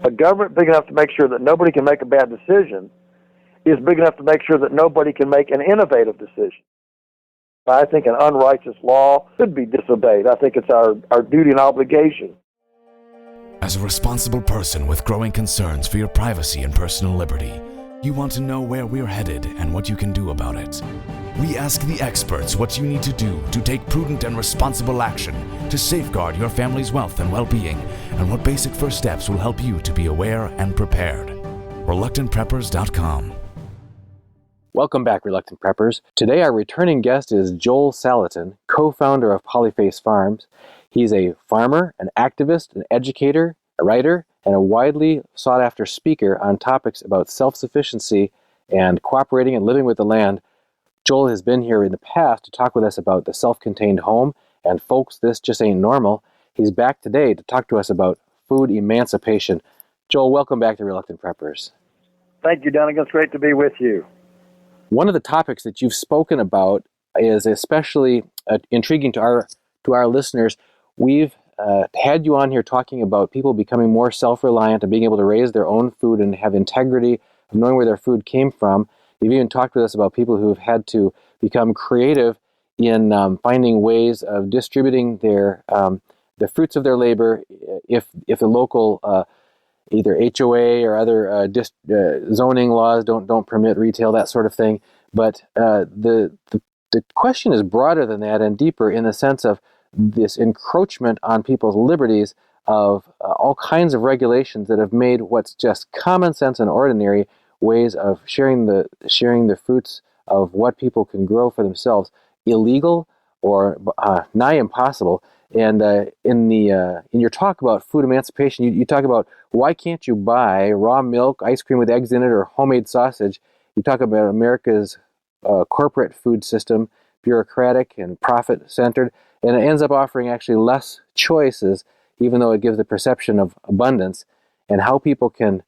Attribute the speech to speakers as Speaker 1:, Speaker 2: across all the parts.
Speaker 1: A government big enough to make sure that nobody can make a bad decision is big enough to make sure that nobody can make an innovative decision. I think an unrighteous law should be disobeyed. I think it's our duty and obligation.
Speaker 2: As a responsible person with growing concerns for your privacy and personal liberty, you want to know where we're headed and what you can do about it. We ask the experts what you need to do to take prudent and responsible action to safeguard your family's wealth and well-being, and what basic first steps will help you to be aware and prepared. ReluctantPreppers.com.
Speaker 3: Welcome back, Reluctant Preppers. Today our returning guest is Joel Salatin, co-founder of Polyface Farms. He's a farmer, an activist, an educator, a writer, and a widely sought-after speaker on topics about self-sufficiency and cooperating and living with the land. Joel has been here in the past to talk with us about the self-contained home, and folks, this just ain't normal. He's back today to talk to us about food emancipation. Joel, welcome back to Reluctant Preppers.
Speaker 1: Thank you, Dunnigan. It's great to be with you.
Speaker 3: One of the topics that you've spoken about is especially intriguing to our listeners. We've had you on here talking about people becoming more self-reliant and being able to raise their own food and have integrity of knowing where their food came from. You've even talked with us about people who have had to become creative in finding ways of distributing their the fruits of their labor if the local either HOA or other zoning laws don't permit retail, that sort of thing. But the question is broader than that and deeper in the sense of this encroachment on people's liberties of all kinds of regulations that have made what's just common sense and ordinary ways of sharing the fruits of what people can grow for themselves illegal or nigh impossible. And in your talk about food emancipation, you talk about why can't you buy raw milk, ice cream with eggs in it, or homemade sausage. You talk about America's corporate food system, bureaucratic and profit-centered, and it ends up offering actually less choices, even though it gives the perception of abundance, and how people can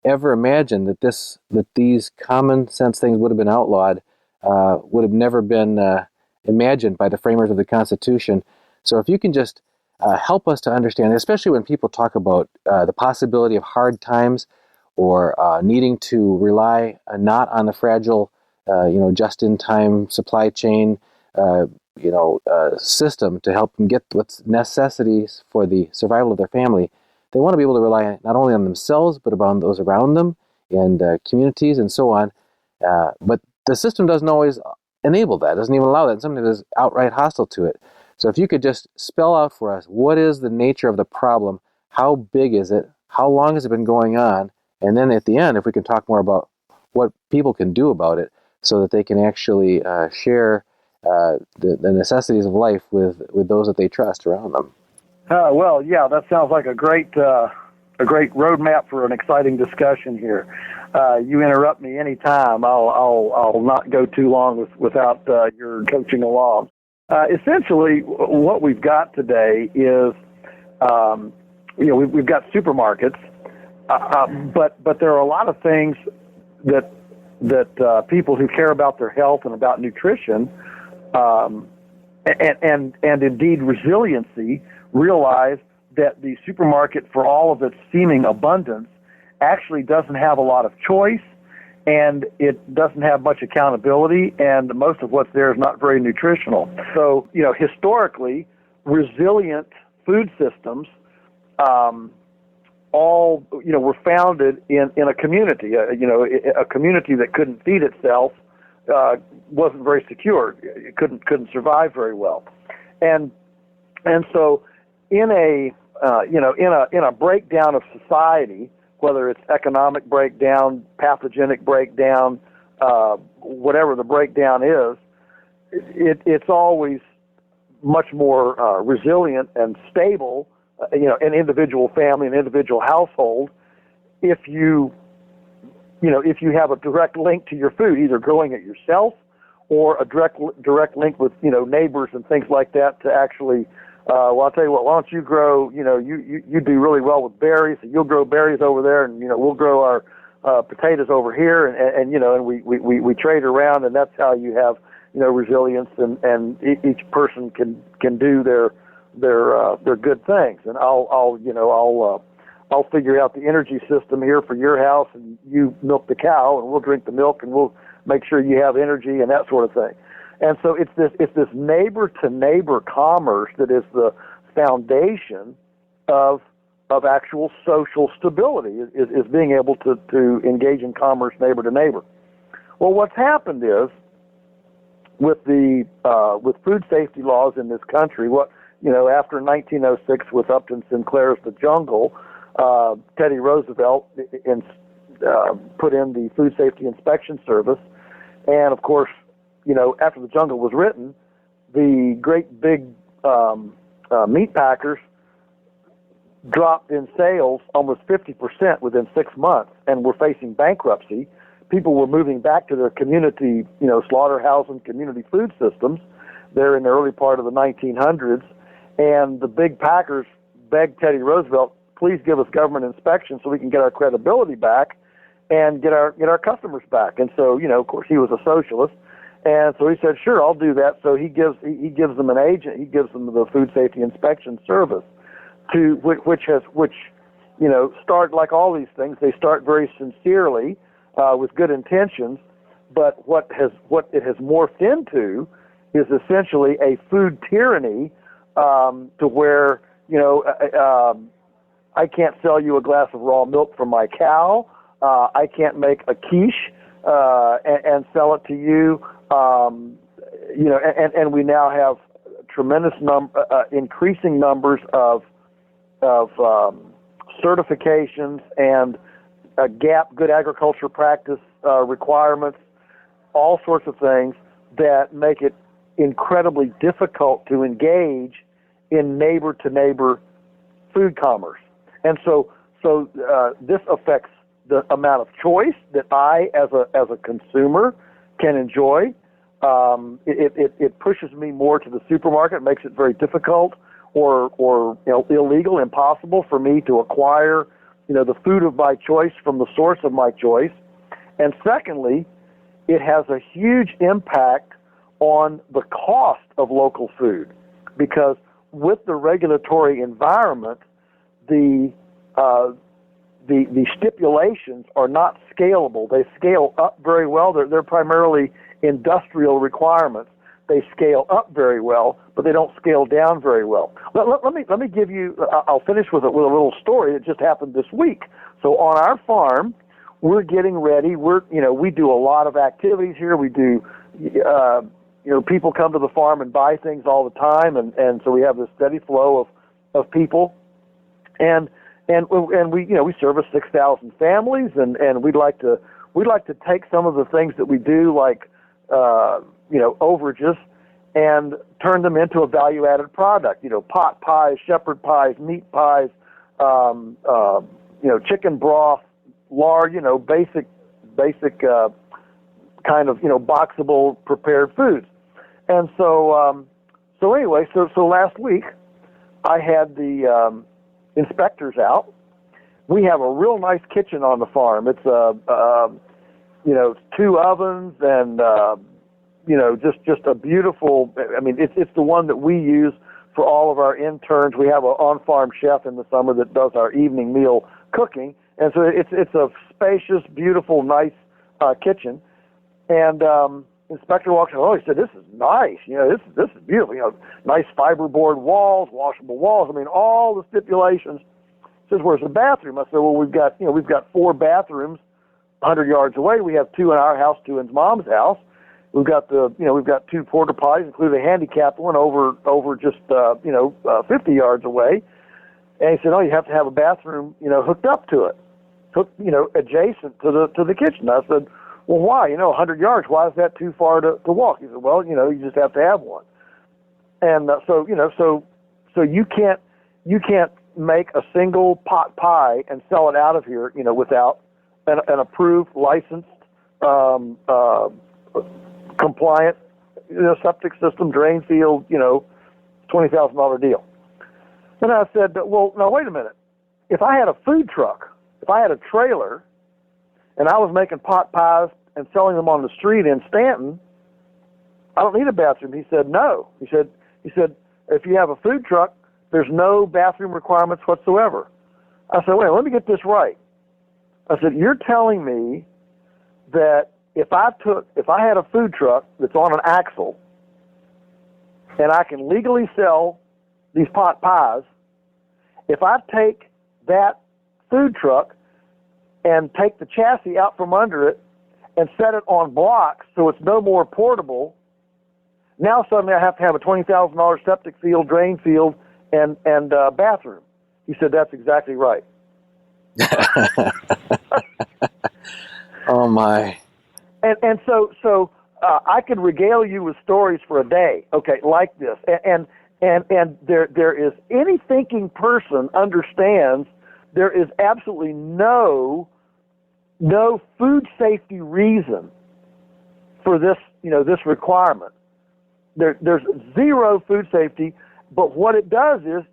Speaker 3: ever imagine that these common sense things would have been outlawed would have never been imagined by the framers of the Constitution. So if you can just help us to understand, especially when people talk about the possibility of hard times or needing to rely not on the fragile, just-in-time supply chain, system to help them get what's necessities for the survival of their family. They want to be able to rely not only on themselves, but upon those around them and communities and so on. But the system doesn't always enable that, doesn't even allow that, and sometimes is outright hostile to it. So if you could just spell out for us, what is the nature of the problem? How big is it? How long has it been going on? And then at the end, if we can talk more about what people can do about it so that they can actually share the necessities of life with those that they trust around them.
Speaker 1: Well, yeah, that sounds like a great roadmap for an exciting discussion here. You interrupt me anytime. I'll not go too long without your coaching along. Essentially, what we've got today is, we've got supermarkets, but there are a lot of things that people who care about their health and about nutrition and indeed resiliency realize that the supermarket, for all of its seeming abundance, actually doesn't have a lot of choice, and it doesn't have much accountability, and most of what's there is not very nutritional. So, historically, resilient food systems all were founded in a community. A community that couldn't feed itself wasn't very secure. It couldn't survive very well, and so in a breakdown of society, whether it's economic breakdown, pathogenic breakdown, whatever the breakdown is, it's always much more resilient and stable. An individual family, an individual household, if you have a direct link to your food, either growing it yourself or a direct link with neighbors and things like that to actually. Well, I'll tell you what. Why don't you grow? You do really well with berries, so you'll grow berries over there, and we'll grow our potatoes over here, and we trade around, and that's how you have resilience, and each person can do their good things. And I'll I'll figure out the energy system here for your house, and you milk the cow, and we'll drink the milk, and we'll make sure you have energy and that sort of thing. And so it's this neighbor-to-neighbor commerce that is the foundation of actual social stability, is being able to engage in commerce neighbor to neighbor. Well, what's happened is with food safety laws in this country, after 1906 with Upton Sinclair's The Jungle, Teddy Roosevelt put in the Food Safety Inspection Service, and of course, after The Jungle was written, the great big meat packers dropped in sales almost 50% within 6 months, and were facing bankruptcy. People were moving back to their community, slaughterhouse and community food systems there in the early part of the 1900s, and the big packers begged Teddy Roosevelt, please give us government inspection so we can get our credibility back and get our customers back. And so, of course, he was a socialist, and so he said, sure, I'll do that. So he gives them an agent, he gives them the Food Safety Inspection Service, which start like all these things. They start very sincerely with good intentions, but what it has morphed into is essentially a food tyranny, to where I can't sell you a glass of raw milk from my cow. I can't make a quiche and sell it to you. And we now have tremendous increasing numbers of certifications and GAP, good agriculture practice requirements, all sorts of things that make it incredibly difficult to engage in neighbor-to-neighbor food commerce. And so this affects the amount of choice that I, as a consumer, can enjoy. It pushes me more to the supermarket, makes it very difficult or illegal, impossible for me to acquire the food of my choice from the source of my choice. And secondly, it has a huge impact on the cost of local food, because with the regulatory environment, the stipulations are not scalable. They scale up very well. They're primarily industrial requirements. They scale up very well, but they don't scale down very well. Let me give you. I'll finish with a little story that just happened this week. So on our farm, we're getting ready. We do a lot of activities here. We do. People come to the farm and buy things all the time, and so we have this steady flow of people, and we service 6,000 families, and we'd like to take some of the things that we do, like overages, and turn them into a value-added product. Pot pies, shepherd pies, meat pies, chicken broth, lard. Basic kind of boxable prepared foods. And so anyway, so last week I had the inspectors out. We have a real nice kitchen on the farm. It's 2 ovens and just a beautiful. I mean, it's the one that we use for all of our interns. We have an on-farm chef in the summer that does our evening meal cooking, and so it's a spacious, beautiful, nice kitchen. And inspector walks in. Oh, he said, "This is nice. This is beautiful. Nice fiberboard walls, washable walls. I mean, all the stipulations." He says, "Where's the bathroom?" I said, "Well, we've got 4 bathrooms 100 yards away. We have 2 in our house, 2 in Mom's house. We've got 2 porta potties, including a handicapped one over just 50 yards away." And he said, "Oh, you have to have a bathroom hooked up to it, adjacent to the kitchen." I said, "Well, why? 100 yards. Why is that too far to walk?" He said, "Well, you just have to have one." And so you can't make a single pot pie and sell it out of here, without an approved, licensed, compliant, septic system, drain field, $20,000 deal. And I said, "Well, now wait a minute. If I had a food truck, if I had a trailer, and I was making pot pies and selling them on the street in Stanton, I don't need a bathroom." He said, "No." He said, "If you have a food truck, there's no bathroom requirements whatsoever." I said, wait, let me get this right. I said, you're telling me that if I had a food truck that's on an axle and I can legally sell these pot pies, if I take that food truck and take the chassis out from under it and set it on blocks so it's no more portable, now suddenly I have to have a $20,000 septic field, drain field, and bathroom. He said, that's exactly right.
Speaker 3: Oh my!
Speaker 1: And so I could regale you with stories for a day, okay, like this. And there is, any thinking person understands there is absolutely no food safety reason for this, this requirement. There's zero food safety, but what it does is,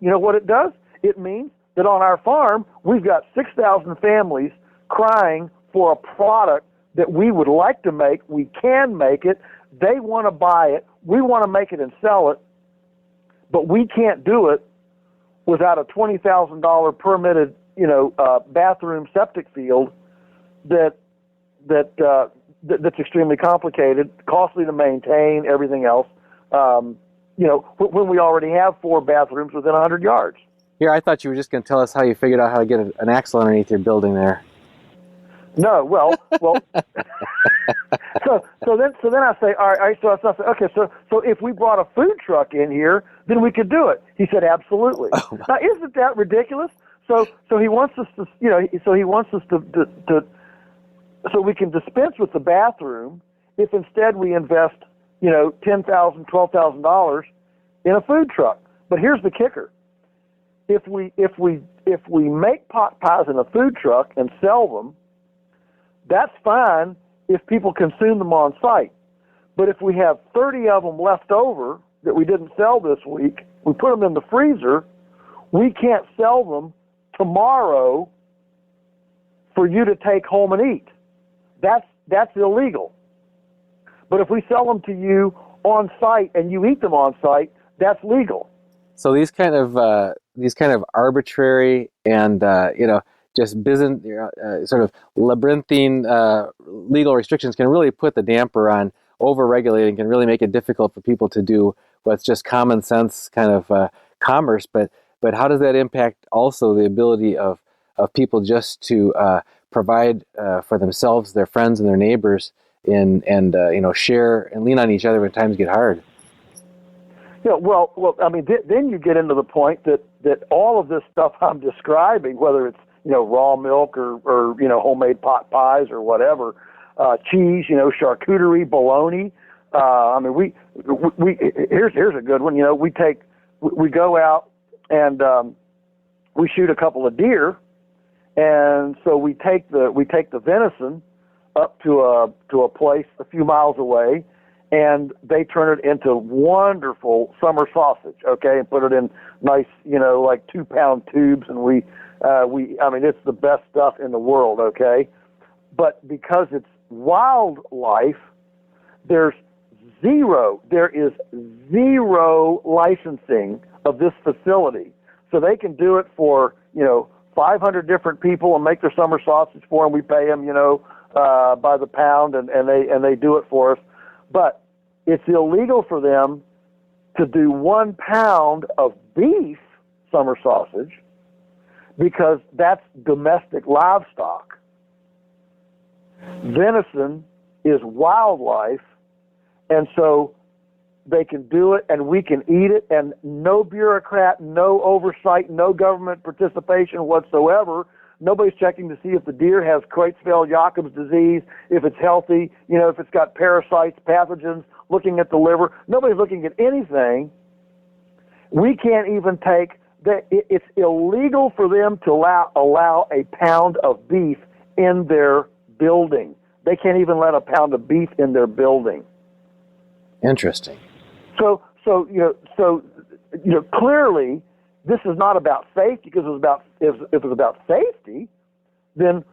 Speaker 1: it means that on our farm, we've got 6,000 families crying for a product that we would like to make. We can make it. They want to buy it. We want to make it and sell it, but we can't do it without a $20,000 permitted, bathroom septic field that's extremely complicated, costly to maintain, everything else. When we already have 4 bathrooms within 100 yards.
Speaker 3: Here, I thought you were just going to tell us how you figured out how to get an axle underneath your building there.
Speaker 1: No, well. so then I say, all right. So I say, okay. So if we brought a food truck in here, then we could do it. He said, absolutely. Oh, now, isn't that ridiculous? So he wants us to, so we can dispense with the bathroom if instead we invest, $10,000, $12,000 in a food truck. But here's the kicker. If we make pot pies in a food truck and sell them, that's fine if people consume them on site. But if we have 30 of them left over that we didn't sell this week, we put them in the freezer, we can't sell them tomorrow for you to take home and eat. That's illegal. But if we sell them to you on site and you eat them on site, that's legal.
Speaker 3: So these kind of arbitrary and just business sort of labyrinthine legal restrictions can really put the damper on over-regulating, can really make it difficult for people to do what's just common sense kind of commerce. But how does that impact also the ability of people just to provide for themselves, their friends, and their neighbors, and share and lean on each other when times get hard?
Speaker 1: Yeah, well, I mean, then you get into the point that all of this stuff I'm describing, whether it's raw milk or homemade pot pies or whatever, cheese, charcuterie, bologna. I mean, we here's a good one. We go out and we shoot a couple of deer, and so we take the venison up to a place a few miles away, and they turn it into wonderful summer sausage, okay, and put it in nice, like 2-pound tubes, and I mean, it's the best stuff in the world, okay? But because it's wildlife, there is zero licensing of this facility. So they can do it for, 500 different people and make their summer sausage for them. We pay them, by the pound, and they do it for us. But it's illegal for them to do 1 pound of beef summer sausage because that's domestic livestock. Venison is wildlife, and so they can do it and we can eat it, and no bureaucrat, no oversight, no government participation whatsoever. Nobody's checking to see if the deer has Creutzfeldt-Jakob's disease, if it's healthy, if it's got parasites, pathogens, looking at the liver. Nobody's looking at anything. We can't even it's illegal for them to allow a pound of beef in their building. They can't even let a pound of beef in their building.
Speaker 3: Interesting.
Speaker 1: So clearly, this is not about safety, because if it was about safety, then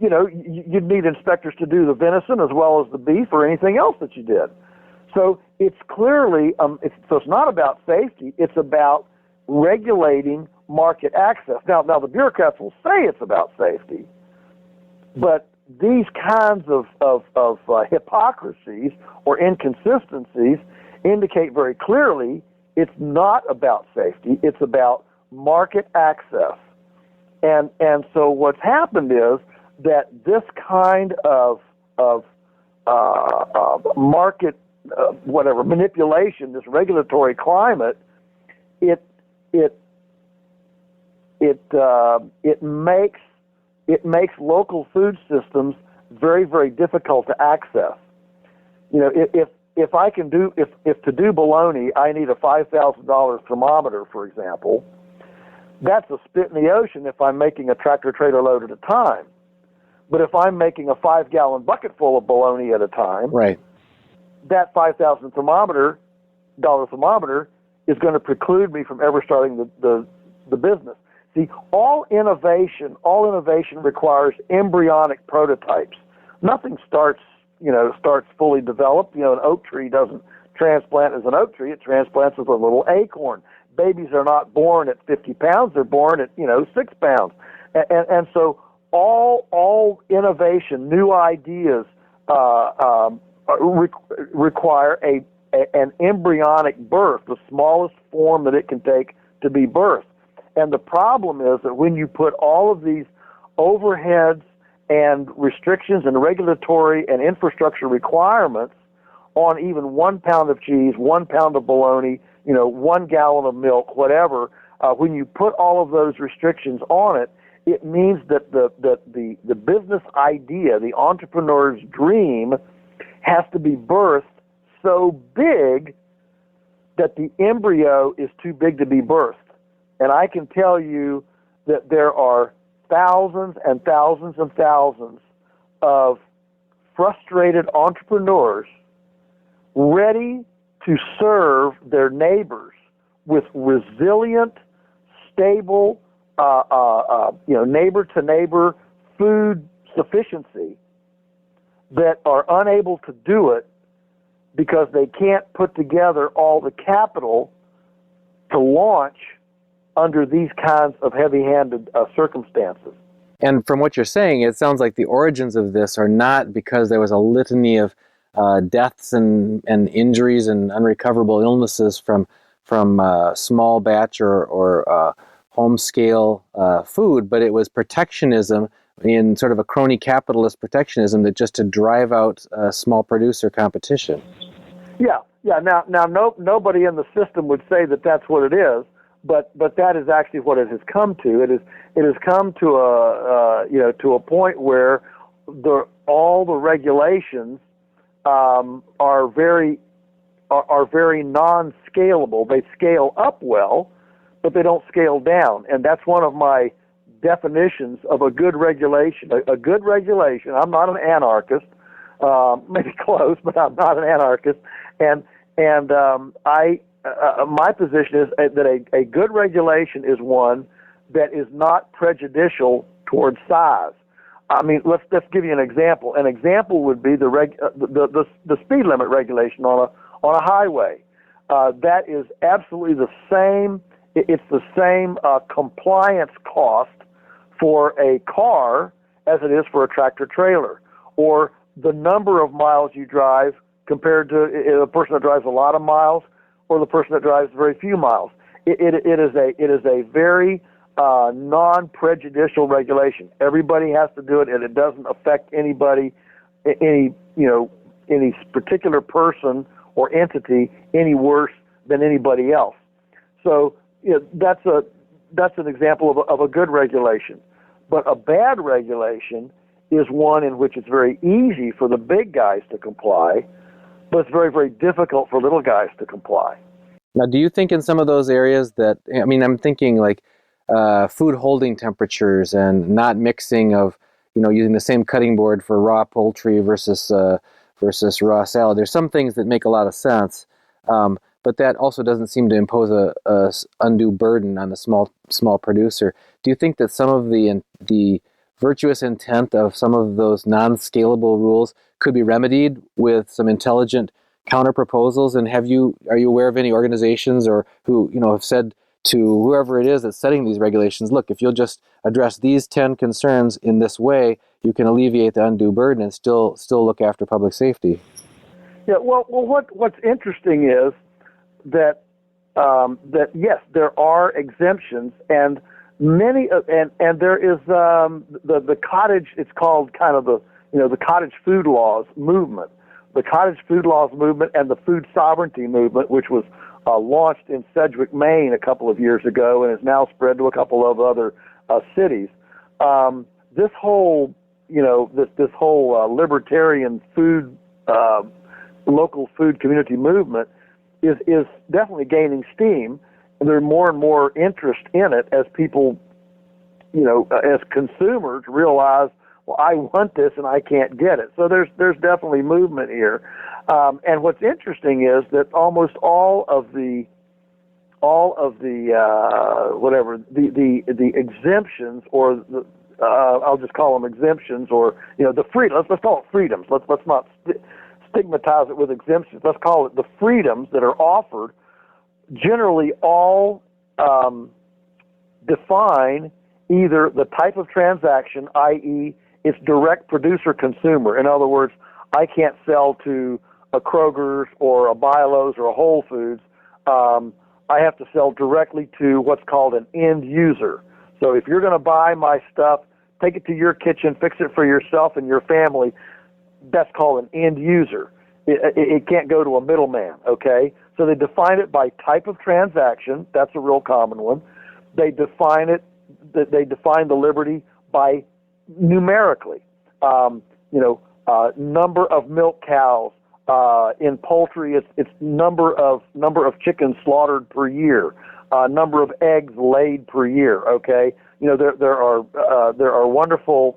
Speaker 1: you'd need inspectors to do the venison as well as the beef or anything else that you did. So it's clearly so it's not about safety. It's about regulating market access. Now the bureaucrats will say it's about safety, but these kinds of hypocrisies or inconsistencies indicate very clearly it's not about safety, it's about market access. And so what's happened is that this kind of market manipulation, this regulatory climate, it makes local food systems very, very difficult to access. You know, if to do bologna, I need a $5,000 thermometer, for example, that's a spit in the ocean if I'm making a tractor trailer load at a time. But if I'm making a 5-gallon bucket full of bologna at a time,
Speaker 3: right,
Speaker 1: that $5,000 thermometer is going to preclude me from ever starting the business. See, all innovation requires embryonic prototypes. Nothing starts fully developed. You know, an oak tree doesn't transplant as an oak tree; it transplants as a little acorn. Babies are not born at 50 pounds; they're born at 6 pounds. And so all innovation, new ideas require an embryonic birth, the smallest form that it can take to be birthed. And the problem is that when you put all of these overheads and restrictions and regulatory and infrastructure requirements on even 1 pound of cheese, 1 pound of bologna, 1 gallon of milk, whatever, when you put all of those restrictions on it, it means that the business idea, the entrepreneur's dream, has to be birthed so big that the embryo is too big to be birthed. And I can tell you that there are thousands and thousands and thousands of frustrated entrepreneurs ready to serve their neighbors with resilient, stable, neighbor-to-neighbor food sufficiency that are unable to do it because they can't put together all the capital to launch under these kinds of heavy-handed circumstances.
Speaker 3: And from what you're saying, it sounds like the origins of this are not because there was a litany of deaths and injuries and unrecoverable illnesses from small batch or home scale food, but it was protectionism in sort of a crony capitalist protectionism that just to drive out small producer competition. Yeah.
Speaker 1: Now, nobody in the system would say that that's what it is. But that is actually what it has come to. It has come to a point where all the regulations are very non-scalable. They scale up well, but they don't scale down. And that's one of my definitions of a good regulation. A good regulation. I'm not an anarchist, maybe close, but I'm not an anarchist. My position is that a good regulation is one that is not prejudicial towards size. I mean, let's give you an example. An example would be the speed limit regulation on a highway. That is absolutely the same. It's the same compliance cost for a car as it is for a tractor trailer, or the number of miles you drive compared to a person that drives a lot of miles or the person that drives very few miles. It is a very non-prejudicial regulation. Everybody has to do it, and it doesn't affect anybody, any particular person or entity any worse than anybody else. So that's an example of a good regulation. But a bad regulation is one in which it's very easy for the big guys to comply, but it's very, very difficult for little guys to comply.
Speaker 3: Now, do you think in some of those areas that, I mean, I'm thinking like food holding temperatures and not mixing of, using the same cutting board for raw poultry versus raw salad. There's some things that make a lot of sense, but that also doesn't seem to impose a undue burden on the small producer. Do you think that some of the virtuous intent of some of those non-scalable rules could be remedied with some intelligent counter proposals? And are you aware of any organizations or who have said to whoever it is that's setting these regulations, look, if you'll just address these 10 concerns in this way, you can alleviate the undue burden and still look after public safety.
Speaker 1: Yeah, well, what's interesting is that yes, there are exemptions, and many and there is the cottage. It's called kind of the cottage food laws movement, the cottage food laws movement, and the food sovereignty movement, which was launched in Sedgwick, Maine, a couple of years ago, and is now spread to a couple of other cities. This whole this whole libertarian food local food community movement is definitely gaining steam, and there's more and more interest in it as people, as consumers realize, well, I want this and I can't get it. So there's definitely movement here. And what's interesting is that almost all of the exemptions, or the I'll just call them exemptions, or the freedom. Let's call it freedoms. Let's not stigmatize it with exemptions. Let's call it the freedoms that are offered. Generally, all define either the type of transaction, i.e., it's direct producer-consumer. In other words, I can't sell to a Kroger's or a Bi-Lo's or a Whole Foods. I have to sell directly to what's called an end user. So if you're going to buy my stuff, take it to your kitchen, fix it for yourself and your family, that's called an end user. It can't go to a middleman, okay? So they define it by type of transaction. That's a real common one. They define the liberty by numerically, number of milk cows. In poultry, it's number of chickens slaughtered per year, number of eggs laid per year. Okay, there are wonderful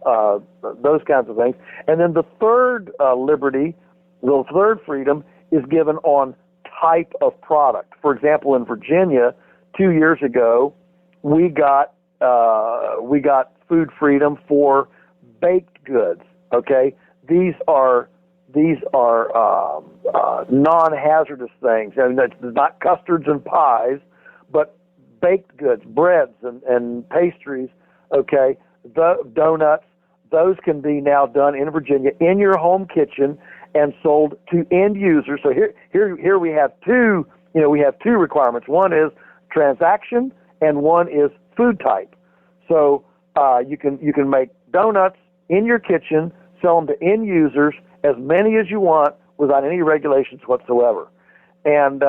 Speaker 1: those kinds of things. And then the third liberty, the third freedom, is given on type of product. For example, in Virginia, 2 years ago, we got food freedom for baked goods. Okay, these are non-hazardous things. I mean, it's not custards and pies, but baked goods, breads and pastries. Okay, the donuts. Those can be now done in Virginia in your home kitchen and sold to end users. So here we have two. We have two requirements. One is transaction, and one is food type. So you can make donuts in your kitchen, sell them to end users, as many as you want, without any regulations whatsoever. And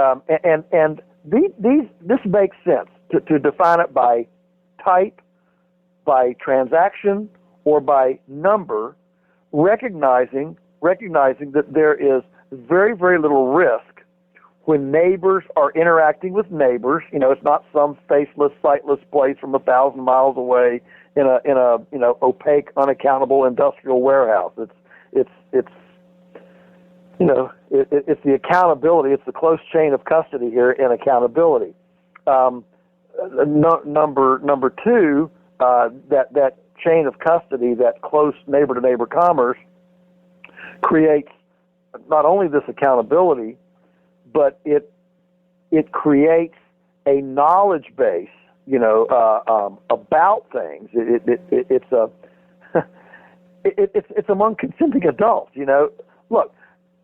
Speaker 1: this makes sense to define it by type, by transaction, or by number, recognizing that there is very, very little risk when neighbors are interacting with neighbors. It's not some faceless, sightless place from 1,000 miles away in a opaque, unaccountable industrial warehouse. It's the accountability. It's the close chain of custody here in accountability. Number two, that chain of custody, that close neighbor-to-neighbor commerce, creates not only this accountability, but it creates a knowledge base, about things. It's among consenting adults. Look,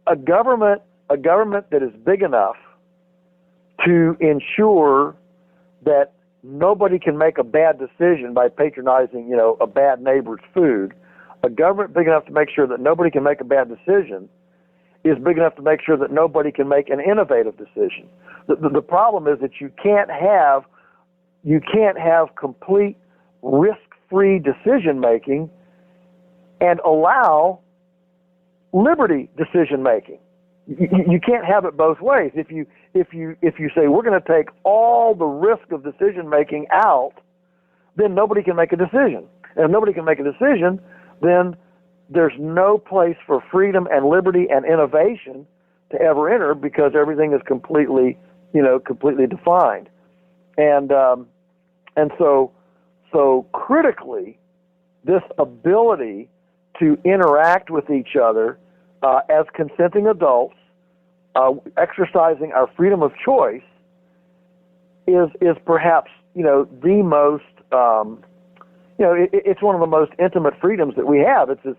Speaker 1: a government that is big enough to ensure that nobody can make a bad decision by patronizing, a bad neighbor's food. A government big enough to make sure that nobody can make a bad decision is big enough to make sure that nobody can make an innovative decision. The problem is that you can't have complete risk-free decision making and allow liberty decision making. You can't have it both ways. If you say we're going to take all the risk of decision making out, then nobody can make a decision. And if nobody can make a decision, then there's no place for freedom and liberty and innovation to ever enter, because everything is completely defined. And so critically, this ability to interact with each other as consenting adults, exercising our freedom of choice, is perhaps the most it's one of the most intimate freedoms that we have. It's as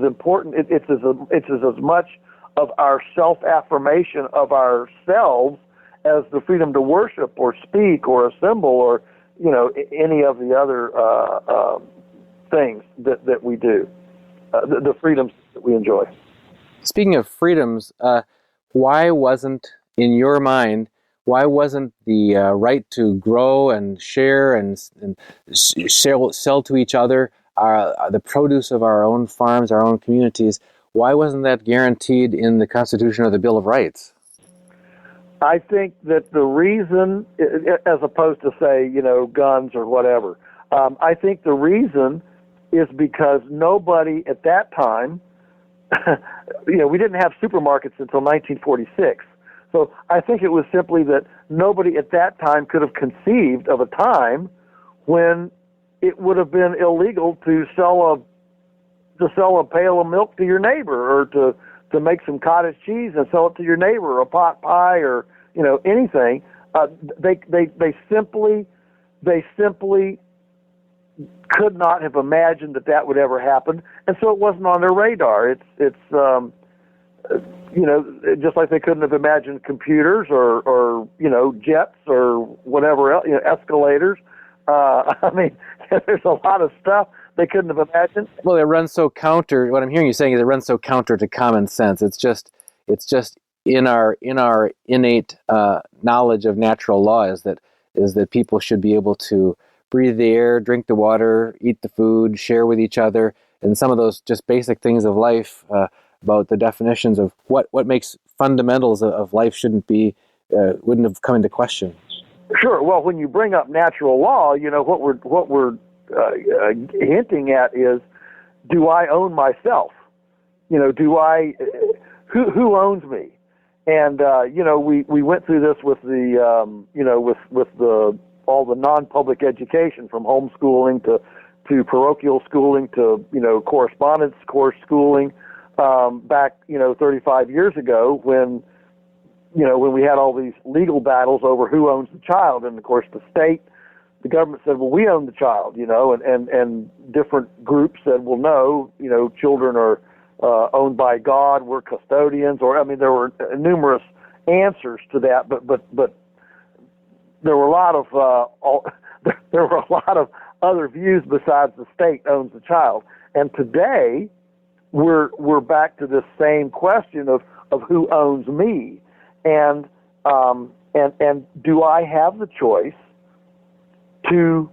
Speaker 1: important. It's as much of our self-affirmation of ourselves as the freedom to worship or speak or assemble or any of the other things that we do, the freedoms that we enjoy.
Speaker 3: Speaking of freedoms, why wasn't the right to grow and share and sell to each other the produce of our own farms, our own communities, why wasn't that guaranteed in the Constitution or the Bill of Rights?
Speaker 1: I think that the reason, as opposed to say, guns or whatever, I think the reason is because nobody at that time, we didn't have supermarkets until 1946. So I think it was simply that nobody at that time could have conceived of a time when it would have been illegal to sell a pail of milk to your neighbor, or to make some cottage cheese and sell it to your neighbor, or a pot pie, or anything. They simply could not have imagined that would ever happen, and so it wasn't on their radar. It's just like they couldn't have imagined computers or jets or whatever else, escalators. There's a lot of stuff they couldn't have imagined.
Speaker 3: Well, it runs so counter. What I'm hearing you saying is it runs so counter to common sense. It's just in our innate knowledge of natural law is that people should be able to breathe the air, drink the water, eat the food, share with each other, and some of those just basic things of life about the definitions of what makes fundamentals of life wouldn't have come into question.
Speaker 1: Sure. Well, when you bring up natural law, what we're hinting at is, do I own myself? Do I? Who owns me? And we went through this with the with all the non-public education, from homeschooling to parochial schooling to correspondence course schooling back 35 years ago when we had all these legal battles over who owns the child. And of course the government said, well, we own the child, and different groups said, well, no, children are owned by God, we're custodians, there were numerous answers to that, but there were a lot of other views besides the state owns the child. And today we're back to this same question of who owns me, and do I have the choice to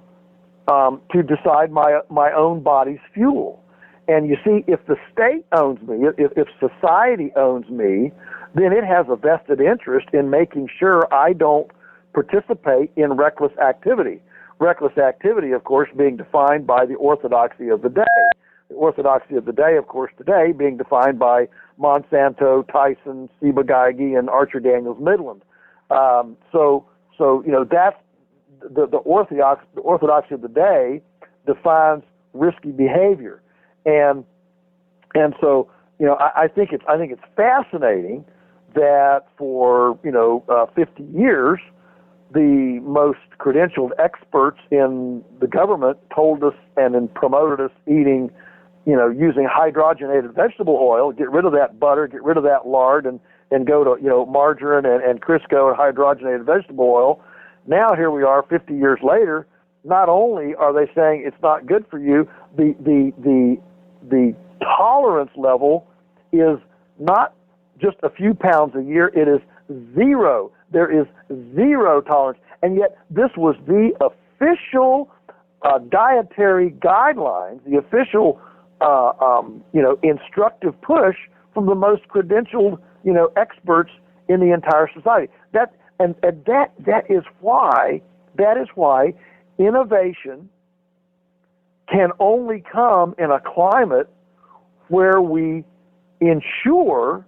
Speaker 1: decide my own body's fuel? And you see, if the state owns me, if society owns me, then it has a vested interest in making sure I don't participate in reckless activity. Reckless activity, of course, being defined by the orthodoxy of the day. The orthodoxy of the day, of course, today being defined by Monsanto, Tyson, Ciba-Geigy, and Archer Daniels Midland. So that's the orthodoxy of the day defines risky behavior, and so I think it's fascinating that for 50 years the most credentialed experts in the government told us and promoted us eating, using hydrogenated vegetable oil, get rid of that butter, get rid of that lard, and go to, margarine and Crisco and hydrogenated vegetable oil. Now here we are 50 years later, not only are they saying it's not good for you, the tolerance level is not just a few pounds a year, it is zero. There is zero tolerance. And yet this was the official dietary guidelines, the official instructive push from the most credentialed experts in the entire society. That is why innovation can only come in a climate where we ensure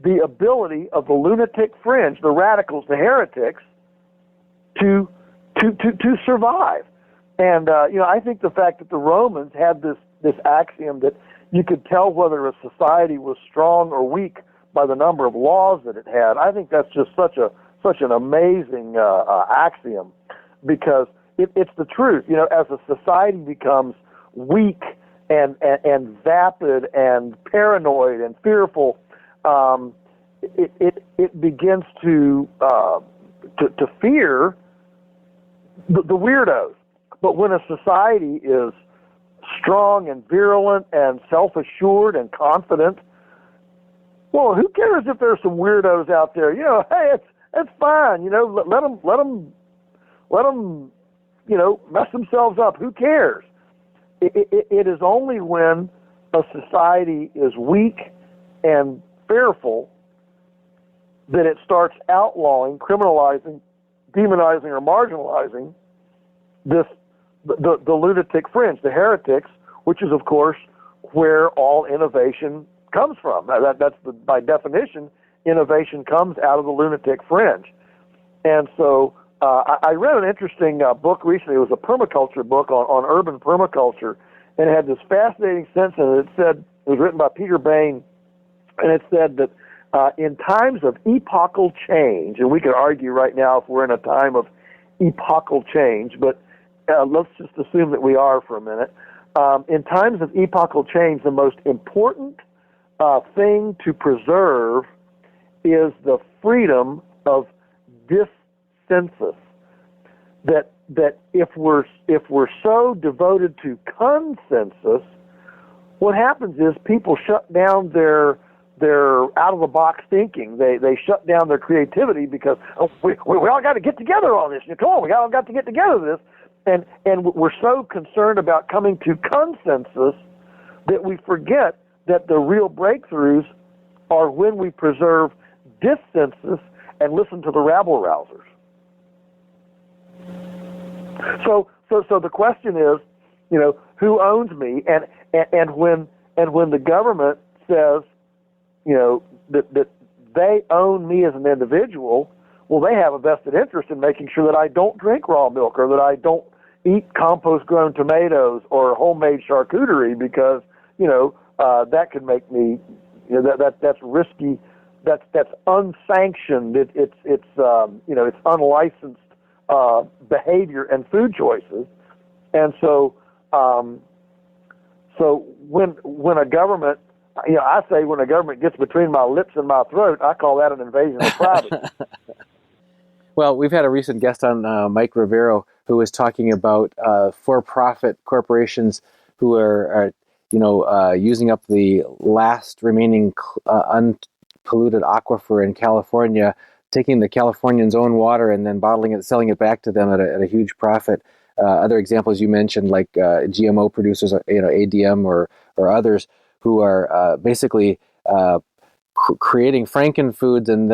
Speaker 1: the ability of the lunatic fringe, the radicals, the heretics, to survive. And I think the fact that the Romans had this axiom that you could tell whether a society was strong or weak by the number of laws that it had, I think that's just such a such an amazing axiom, because it's the truth. As a society becomes weak and vapid and paranoid and fearful, it begins to fear the weirdos. But when a society is strong and virulent and self-assured and confident, well, who cares if there's some weirdos out there? Hey, it's fine. Let them mess themselves up. Who cares? It is only when a society is weak and fearful that it starts outlawing, criminalizing, demonizing, or marginalizing the lunatic fringe, the heretics, which is, of course, where all innovation comes from. That's by definition, innovation comes out of the lunatic fringe. And so I read an interesting book recently. It was a perma-culture book on urban perma-culture, and it had this fascinating sense in it. It was written by Peter Bain, and it said that in times of epochal change, and we could argue right now if we're in a time of epochal change, but let's just assume that we are for a minute. In times of epochal change, the most important thing to preserve is the freedom of dissensus. That if we're so devoted to consensus, what happens is people shut down their out of the box thinking. They shut down their creativity because we all got to get together on this. Come on, we all got to get together this. And we're so concerned about coming to consensus that we forget that the real breakthroughs are when we preserve dissensus and listen to the rabble-rousers. So the question is, who owns me? And when the government says, that they own me as an individual, well, they have a vested interest in making sure that I don't drink raw milk or that I don't eat compost-grown tomatoes or homemade charcuterie because, that could make me, that's risky, that's unsanctioned, it's unlicensed behavior and food choices. And so when a government, I say when a government gets between my lips and my throat, I call that an invasion of privacy.
Speaker 3: Well, we've had a recent guest on, Mike Rivero, who was talking about for-profit corporations who are using up the last remaining unpolluted aquifer in California, taking the Californians' own water and then bottling it, selling it back to them at a huge profit. Other examples you mentioned, like GMO producers, ADM or others, who are basically creating frankenfoods and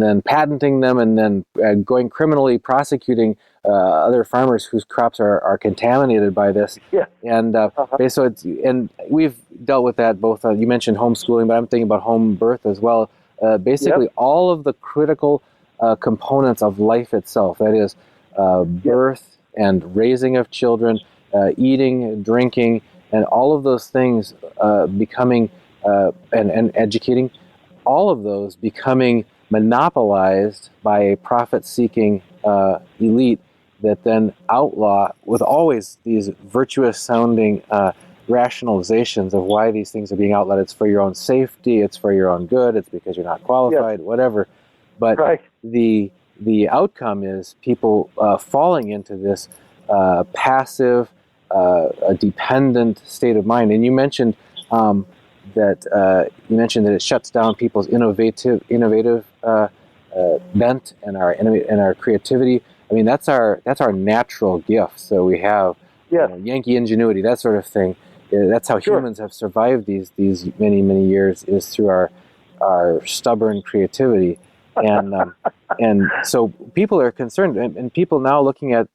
Speaker 3: then patenting them and then going criminally prosecuting other farmers whose crops are contaminated by this.
Speaker 1: Yeah.
Speaker 3: And so we've dealt with that both. You mentioned homeschooling, but I'm thinking about home birth as well. Basically, all of the critical components of life itself. That is birth and raising of children, eating, drinking, and all of those things becoming and educating, all of those becoming monopolized by a profit-seeking elite that then outlaw with always these virtuous-sounding rationalizations of why these things are being outlawed. It's for your own safety, it's for your own good, it's because you're not qualified, whatever. But the outcome is people falling into this passive, dependent state of mind. And you mentioned that it shuts down people's innovative bent and our creativity. I mean, that's our natural gift. So we have Yankee ingenuity, that sort of thing. That's how humans have survived these many years, is through our stubborn creativity. And so people are concerned, and people now looking at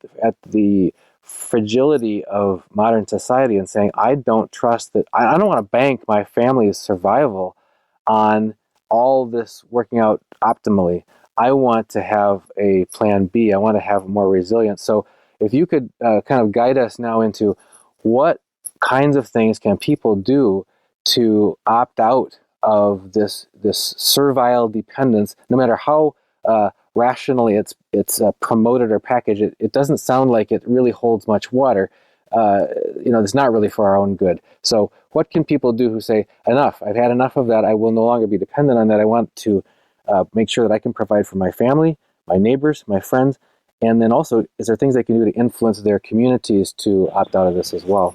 Speaker 3: the fragility of modern society and saying, I don't trust that. I don't want to bank my family's survival on all this working out optimally. I want to have a plan B. I want to have more resilience. So if you could kind of guide us now into what kinds of things can people do to opt out of this servile dependence, no matter how rationally it's promoted or packaged, it doesn't sound like it really holds much water. It's not really for our own good. So what can people do who say, enough, I've had enough of that, I will no longer be dependent on that, I want to make sure that I can provide for my family, my neighbors, my friends, and then also, is there things they can do to influence their communities to opt out of this as well?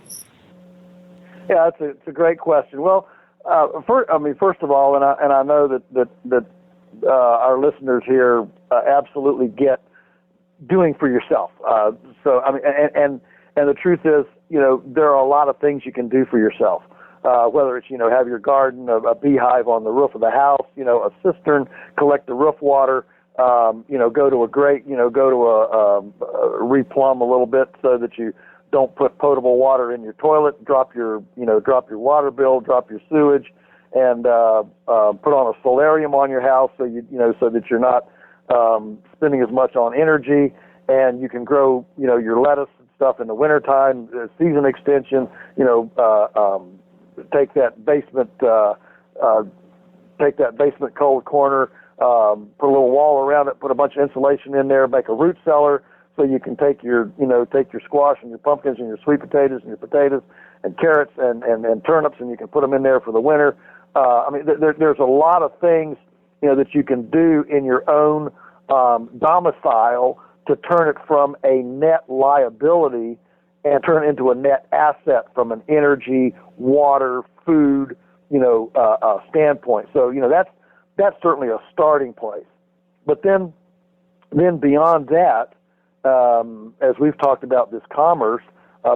Speaker 1: Yeah, it's a great question. Well, first of all, and I know that our listeners here absolutely get doing for yourself. So I mean, and the truth is, there are a lot of things you can do for yourself. Whether it's have your garden, a beehive on the roof of the house, a cistern, collect the roof water. Go to a grate, go to a replumb a little bit so that you don't put potable water in your toilet, drop your water bill, drop your sewage, and put on a solarium on your house so so that you're not spending as much on energy, and you can grow, your lettuce and stuff in the wintertime, season extension, take that basement cold corner, put a little wall around it, put a bunch of insulation in there, make a root cellar so you can take your squash and your pumpkins and your sweet potatoes and your potatoes and carrots and turnips, and you can put them in there for the winter. There's a lot of things, that you can do in your own domicile to turn it from a net liability and turn it into a net asset from an energy, water, food, standpoint. So, that's certainly a starting place. But then beyond that, as we've talked about this commerce,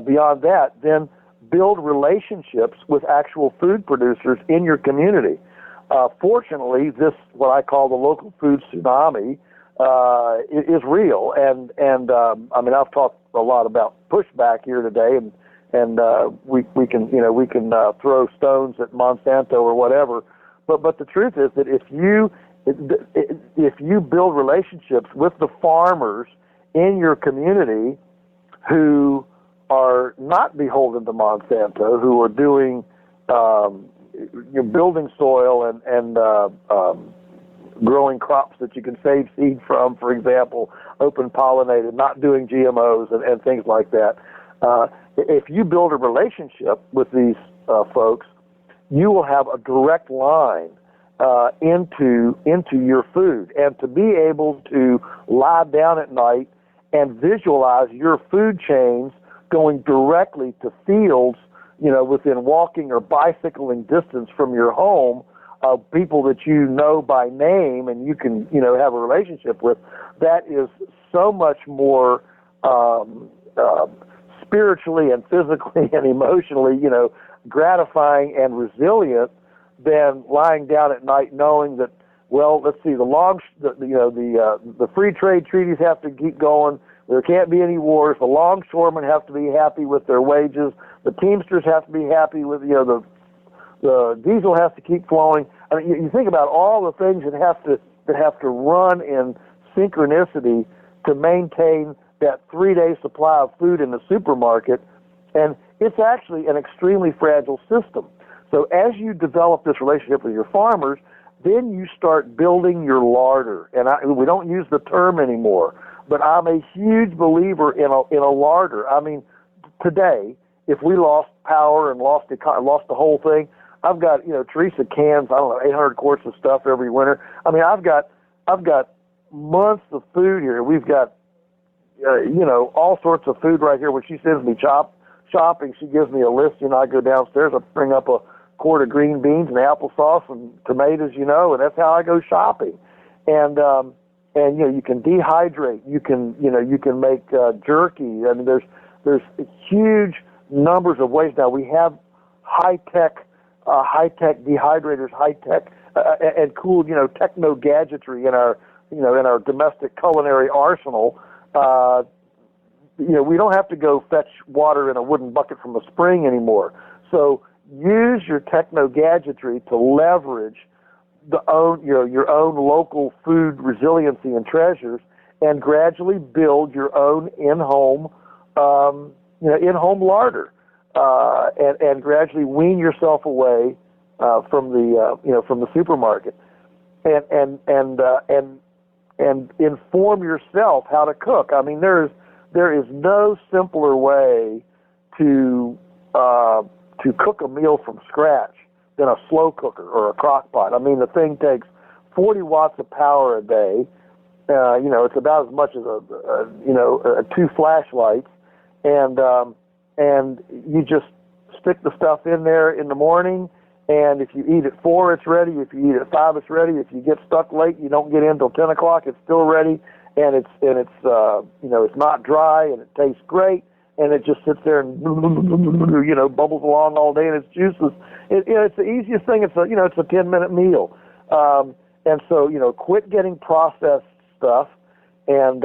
Speaker 1: beyond that, then build relationships with actual food producers in your community. Fortunately, this, what I call the local food tsunami, is real. And I've talked a lot about pushback here today, and we can throw stones at Monsanto or whatever. But the truth is that if you build relationships with the farmers in your community who are not beholden to Monsanto, who are doing building soil and growing crops that you can save seed from, for example, open pollinated, not doing GMOs and things like that. If you build a relationship with these folks, you will have a direct line into your food, and to be able to lie down at night and visualize your food chains going directly to fields, within walking or bicycling distance from your home, of people that you know by name and you can, have a relationship with. That is so much more spiritually and physically and emotionally, gratifying and resilient than lying down at night knowing that, well, let's see, the free trade treaties have to keep going. There can't be any wars. The longshoremen have to be happy with their wages. The Teamsters have to be happy with, the diesel has to keep flowing. I mean, you think about all the things that have to run in synchronicity to maintain that 3-day supply of food in the supermarket, and it's actually an extremely fragile system. So as you develop this relationship with your farmers, then you start building your larder. And we don't use the term anymore, but I'm a huge believer in a larder. I mean, today, if we lost power and lost the whole thing, I've got, Teresa cans, 800 quarts of stuff every winter. I mean, I've got months of food here. We've got, all sorts of food right here. When she sends me shopping, she gives me a list. I go downstairs, I bring up a quart of green beans and applesauce and tomatoes, and that's how I go shopping. And you can dehydrate. You can make jerky. I mean, there's huge numbers of ways now. We have high-tech dehydrators, high-tech and cool, techno gadgetry in our domestic culinary arsenal. We don't have to go fetch water in a wooden bucket from a spring anymore. So use your techno gadgetry to leverage your own local food resiliency and treasures, and gradually build your own in-home larder, and gradually wean yourself away from the supermarket, and inform yourself how to cook. I mean, there is no simpler way to cook a meal from scratch than a slow cooker or a crock pot. I mean, the thing takes 40 watts of power a day. It's about as much as two flashlights, and you just stick the stuff in there in the morning. And if you eat at 4, it's ready. If you eat at 5, it's ready. If you get stuck late, you don't get in till 10 o'clock, it's still ready. And it's not dry, and it tastes great. And it just sits there and bubbles along all day, and it's juiceless. It's the easiest thing. It's a 10-minute meal. And so quit getting processed stuff, and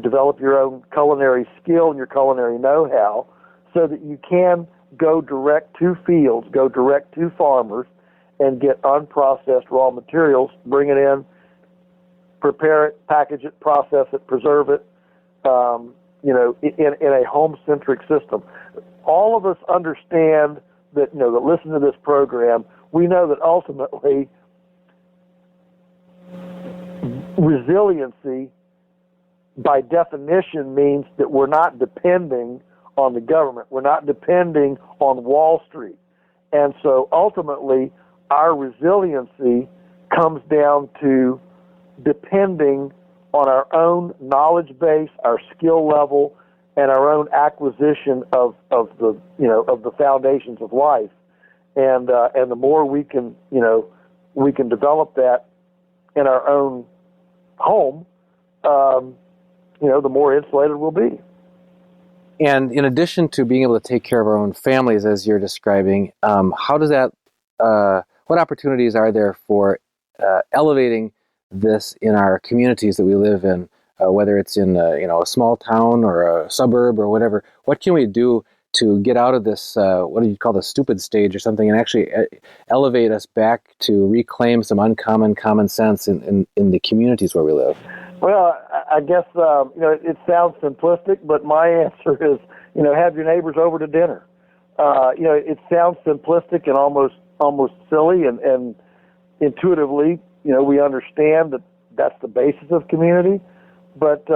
Speaker 1: develop your own culinary skill and your culinary know-how, so that you can go direct to fields, go direct to farmers, and get unprocessed raw materials, bring it in, prepare it, package it, process it, preserve it, in a home-centric system. All of us understand that, that listen to this program, we know that ultimately resiliency, by definition, means that we're not depending on the government. We're not depending on Wall Street. And so ultimately, our resiliency comes down to depending on our own knowledge base, our skill level, and our own acquisition of the foundations of life. And the more we can develop that in our own home, the more insulated we'll be.
Speaker 3: And in addition to being able to take care of our own families, as you're describing, how does that? What opportunities are there for elevating this in our communities that we live in, whether it's in a small town or a suburb or whatever? What can we do to get out of this? What do you call the stupid stage or something, and actually elevate us back to reclaim some uncommon common sense in the communities where we live?
Speaker 1: Well, I guess it sounds simplistic, but my answer is have your neighbors over to dinner. It sounds simplistic and almost silly, and intuitively, we understand that that's the basis of community. But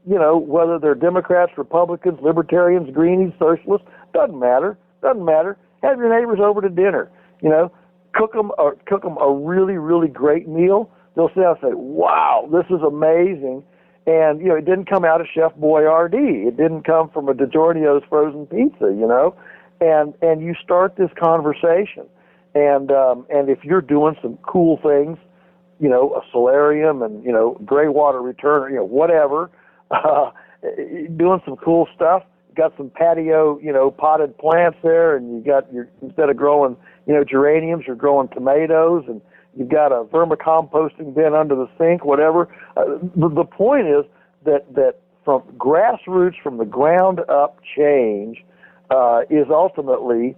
Speaker 1: whether they're Democrats, Republicans, Libertarians, Greenies, Socialists, doesn't matter. Have your neighbors over to dinner. Cook them a really, really great meal. They'll sit down and say, wow, this is amazing. And, it didn't come out of Chef Boyardee. It didn't come from a DiGiorno's frozen pizza, And you start this conversation. And if you're doing some cool things, a solarium and, gray water return, whatever, doing some cool stuff, got some patio, potted plants there, and instead of growing, geraniums, you're growing tomatoes, and you've got a vermicomposting bin under the sink, whatever. The point is that from grassroots, from the ground up change is ultimately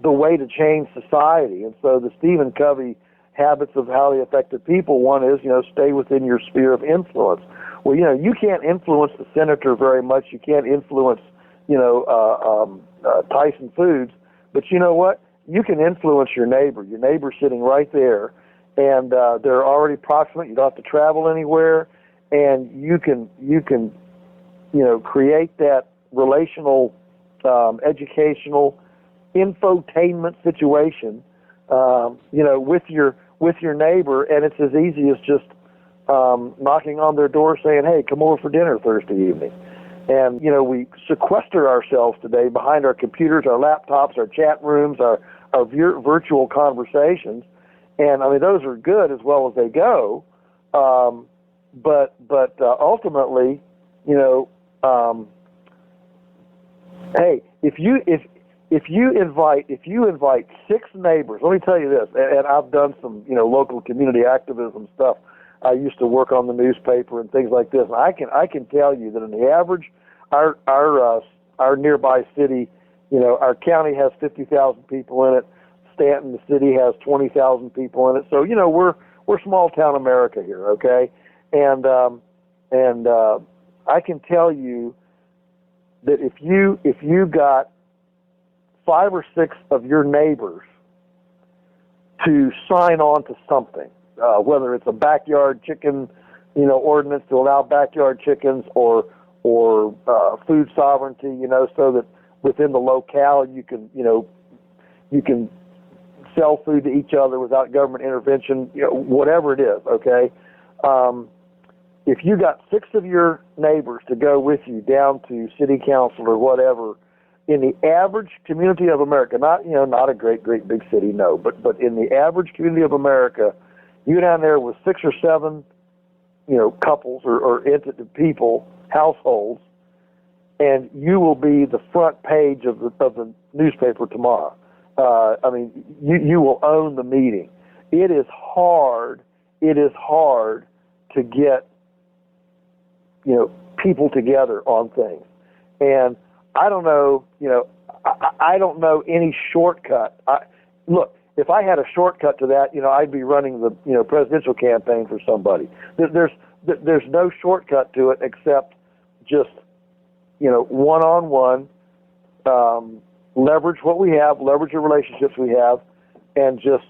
Speaker 1: the way to change society. And so the Stephen Covey habits of highly effective people, one is, stay within your sphere of influence. Well, you can't influence the senator very much. You can't influence, Tyson Foods. But you know what? You can influence your neighbor. Your neighbor's sitting right there, and they're already proximate. You don't have to travel anywhere, and you can create that relational, educational, infotainment situation, with your neighbor, and it's as easy as just knocking on their door saying, hey, come over for dinner Thursday evening. And, we sequester ourselves today behind our computers, our laptops, our chat rooms, our virtual conversations. And, those are good as well as they go. But ultimately, hey, if you invite 6 neighbors, let me tell you this, and I've done some, local community activism stuff. I used to work on the newspaper and things like this. And I can tell you that in the average, our nearby city, our county has 50,000 people in it. Stanton, the city, has 20,000 people in it. So we're small town America here, okay? And I can tell you that if you got 5 or 6 of your neighbors to sign on to something, whether it's a backyard chicken, ordinance to allow backyard chickens, or food sovereignty, so that within the locale you can sell food to each other without government intervention, whatever it is, okay? If you got 6 of your neighbors to go with you down to city council or whatever, in the average community of America, not a great big city, no, but in the average community of America, you down there with 6 or 7, couples or entity people, households, and you will be the front page of the newspaper tomorrow. You will own the meeting. It is hard to get, people together on things. And I don't know, I don't know any shortcut. Look, if I had a shortcut to that, I'd be running the, presidential campaign for somebody. There's no shortcut to it except just, one-on-one, leverage what we have, leverage the relationships we have, and just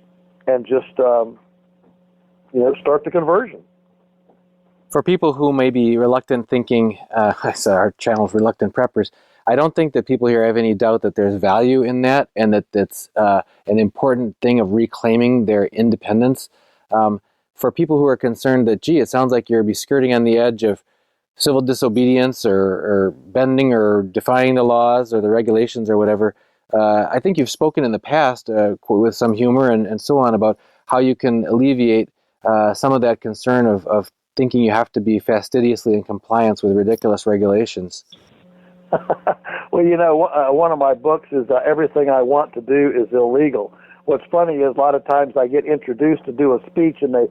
Speaker 1: start the conversion.
Speaker 3: For people who may be reluctant thinking, our channel is Reluctant Preppers, I don't think that people here have any doubt that there's value in that, and that that's an important thing of reclaiming their independence. For people who are concerned that, it sounds like you're skirting on the edge of civil disobedience or bending or defying the laws or the regulations or whatever, I think you've spoken in the past with some humor and so on about how you can alleviate some of that concern of thinking you have to be fastidiously in compliance with ridiculous regulations.
Speaker 1: Well, one of my books is Everything I Want to Do is Illegal. What's funny is a lot of times I get introduced to do a speech, and they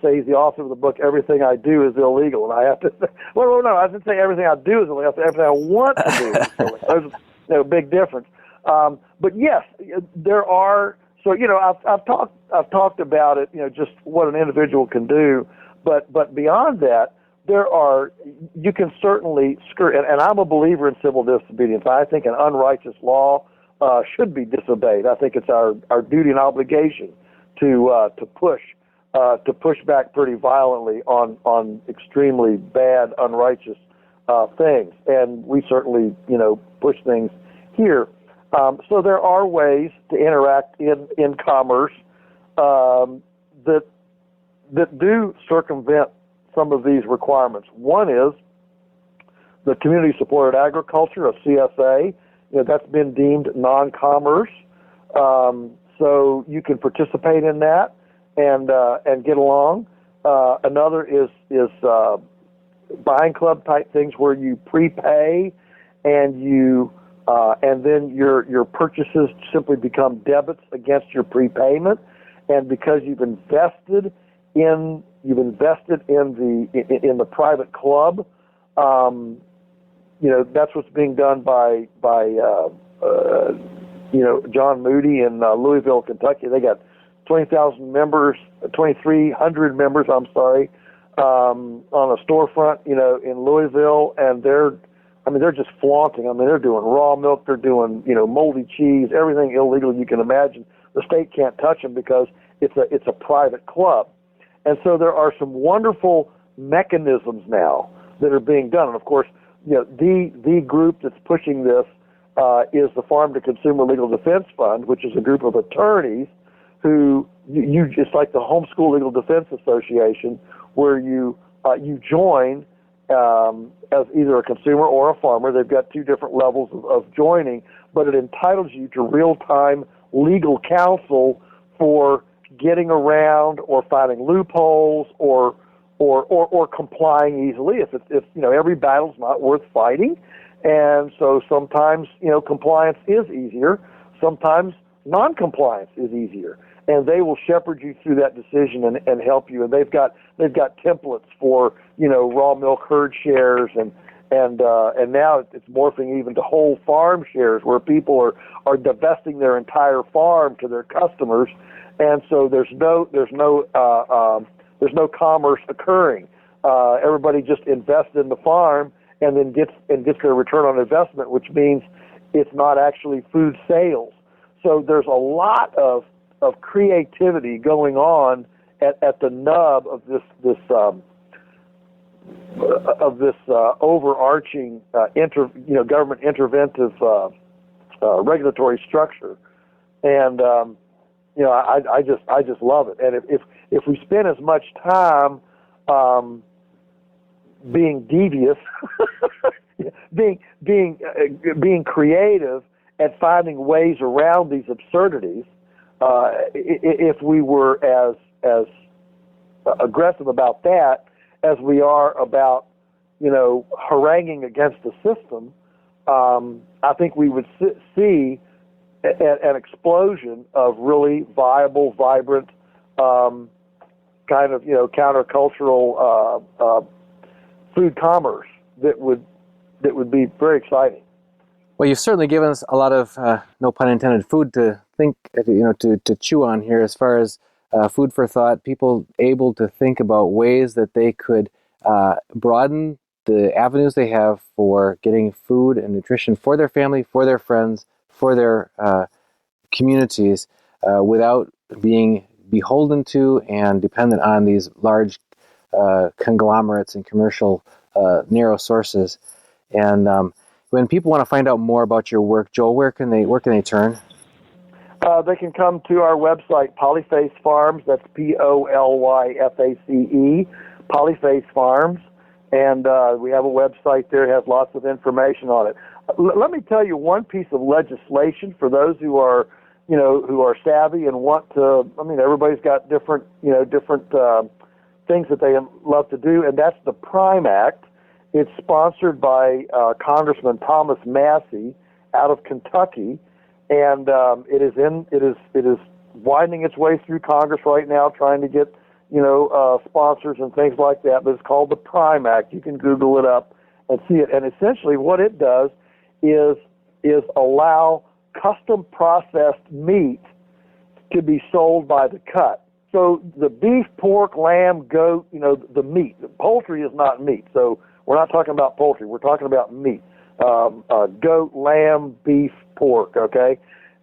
Speaker 1: say he's the author of the book Everything I Do is Illegal, and I have to say, well, no, I didn't say everything I do is illegal. I said everything I want to do is illegal. There's a big difference. But yes, there are. So I've talked about it. Just what an individual can do, but beyond that, you can certainly skirt. And I'm a believer in civil disobedience. I think an unrighteous law should be disobeyed. I think it's our duty and obligation to push back pretty violently on extremely bad, unrighteous things, and we certainly push things here. So there are ways to interact in commerce that do circumvent some of these requirements. One is the community-supported agriculture, a CSA. That's been deemed non-commerce, so you can participate in that and get along. Another is buying club type things where you prepay and then your purchases simply become debits against your prepayment, and because you've invested in the private club. That's what's being done by John Moody in Louisville, Kentucky. They got 20,000 members, 2,300 members, on a storefront, in Louisville, and they're just flaunting. They're doing raw milk, they're doing, moldy cheese, everything illegal you can imagine. The state can't touch them because it's a private club. And so there are some wonderful mechanisms now that are being done. And of course, the group that's pushing this is the Farm to Consumer Legal Defense Fund, which is a group of attorneys who it's like the Homeschool Legal Defense Association, where you join as either a consumer or a farmer. They've got 2 different levels of joining, but it entitles you to real-time legal counsel for getting around or finding loopholes or complying easily. If every battle's not worth fighting, and so sometimes compliance is easier, sometimes non-compliance is easier, and they will shepherd you through that decision and help you. And they've got templates for raw milk herd shares and now it's morphing even to whole farm shares where people are divesting their entire farm to their customers, and so there's no commerce occurring. Everybody just invests in the farm and then gets their return on investment, which means it's not actually food sales. So there's a lot of creativity going on at the nub of this overarching government interventive regulatory structure, and I just love it. And if we spend as much time being devious, being creative at finding ways around these absurdities, if we were as aggressive about that as we are about haranguing against the system, I think we would see an explosion of really viable, vibrant, kind of countercultural food commerce that would be very exciting.
Speaker 3: Well, you've certainly given us a lot of, no pun intended, food to think, to chew on here as far as food for thought, people able to think about ways that they could broaden the avenues they have for getting food and nutrition for their family, for their friends, for their communities, without being beholden to and dependent on these large conglomerates and commercial narrow sources. And when people want to find out more about your work, Joel, where can they turn?
Speaker 1: They can come to our website, Polyface Farms. That's Polyface, Polyface Farms, and we have a website there. It has lots of information on it. Let me tell you one piece of legislation for those who are savvy and want to. I mean, everybody's got different things that they love to do, and that's the Prime Act. It's sponsored by Congressman Thomas Massey out of Kentucky, and it is winding its way through Congress right now, trying to get sponsors and things like that. But it's called the Prime Act. You can Google it up and see it. And essentially, what it does is allow custom processed meat to be sold by the cut. So the beef, pork, lamb, goat, the meat. Poultry is not meat. So we're not talking about poultry. We're talking about meat. Goat, lamb, beef, pork, okay?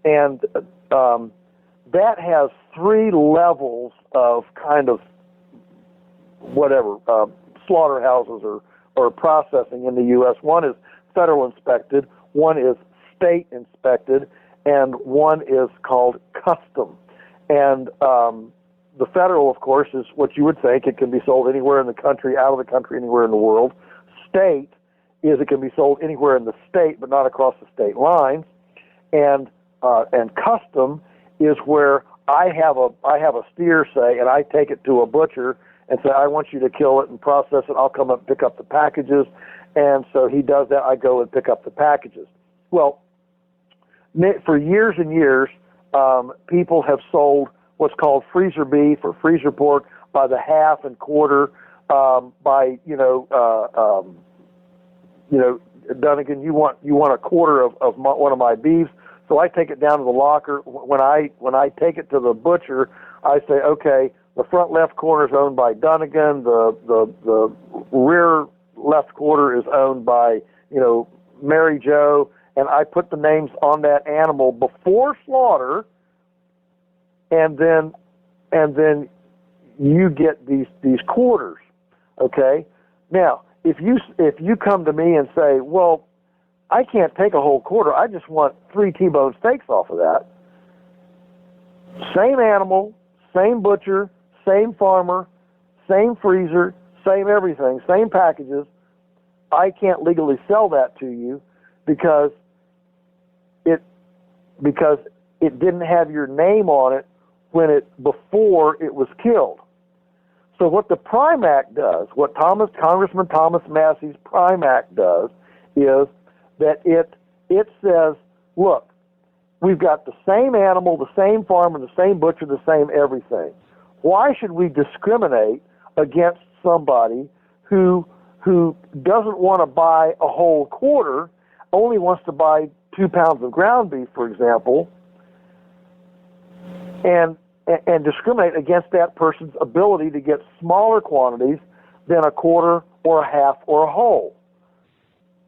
Speaker 1: And that has three levels of kind of slaughterhouses or processing in the U.S. One is federal inspected, one is state inspected, and one is called custom. And the federal, of course, is what you would think. It can be sold anywhere in the country, out of the country, anywhere in the world. State is it can be sold anywhere in the state, but not across the state lines. And custom is where I have a steer, say, and I take it to a butcher and say, I want you to kill it and process it. I'll come up and pick up the packages. And so he does that. I go and pick up the packages. Well, for years and years, people have sold what's called freezer beef or freezer pork by the half and quarter, by Dunnigan, you want a quarter of one of my beefs. So I take it down to the locker. When I take it to the butcher, I say, okay, the front left corner is owned by Dunnigan. The rear left quarter is owned by Mary Jo, and I put the names on that animal before slaughter, and then you get these quarters. Okay, now if you come to me and say, well, I can't take a whole quarter, I just want 3 T-bone steaks off of that. Same animal, same butcher, same farmer, same freezer, same everything, same packages. I can't legally sell that to you because it didn't have your name on it before it was killed. So what the Prime Act does, what Congressman Thomas Massey's Prime Act does, is that it says, look, we've got the same animal, the same farmer, the same butcher, the same everything. Why should we discriminate against somebody who doesn't want to buy a whole quarter, only wants to buy 2 pounds of ground beef, for example, and discriminate against that person's ability to get smaller quantities than a quarter or a half or a whole?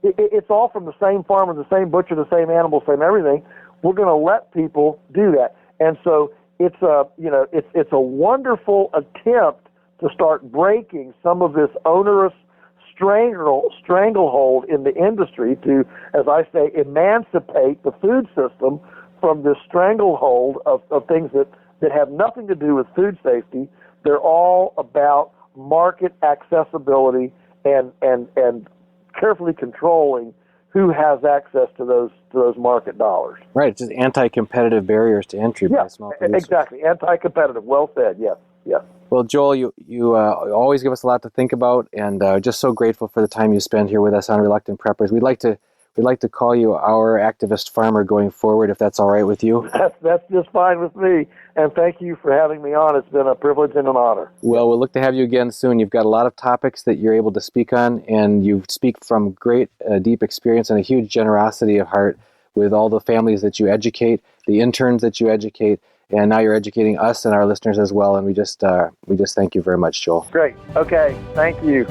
Speaker 1: It's all from the same farmer, the same butcher, the same animal, same everything. We're going to let people do that. And so it's a wonderful attempt to start breaking some of this onerous stranglehold in the industry to, as I say, emancipate the food system from this stranglehold of things that have nothing to do with food safety. They're all about market accessibility and carefully controlling who has access to those market dollars.
Speaker 3: Right, it's just anti-competitive barriers to entry by small producers.
Speaker 1: Exactly, anti-competitive. Well said. Yes, yes.
Speaker 3: Well, Joel, you always give us a lot to think about, and just so grateful for the time you spend here with us on Reluctant Preppers. We'd like to call you our activist farmer going forward, if that's all right with you.
Speaker 1: That's just fine with me, and thank you for having me on. It's been a privilege and an honor.
Speaker 3: Well, we'll look to have you again soon. You've got a lot of topics that you're able to speak on, and you speak from great, deep experience and a huge generosity of heart with all the families that you educate, the interns that you educate, and now you're educating us and our listeners as well. And we just thank you very much, Joel.
Speaker 1: Great. Okay. Thank you.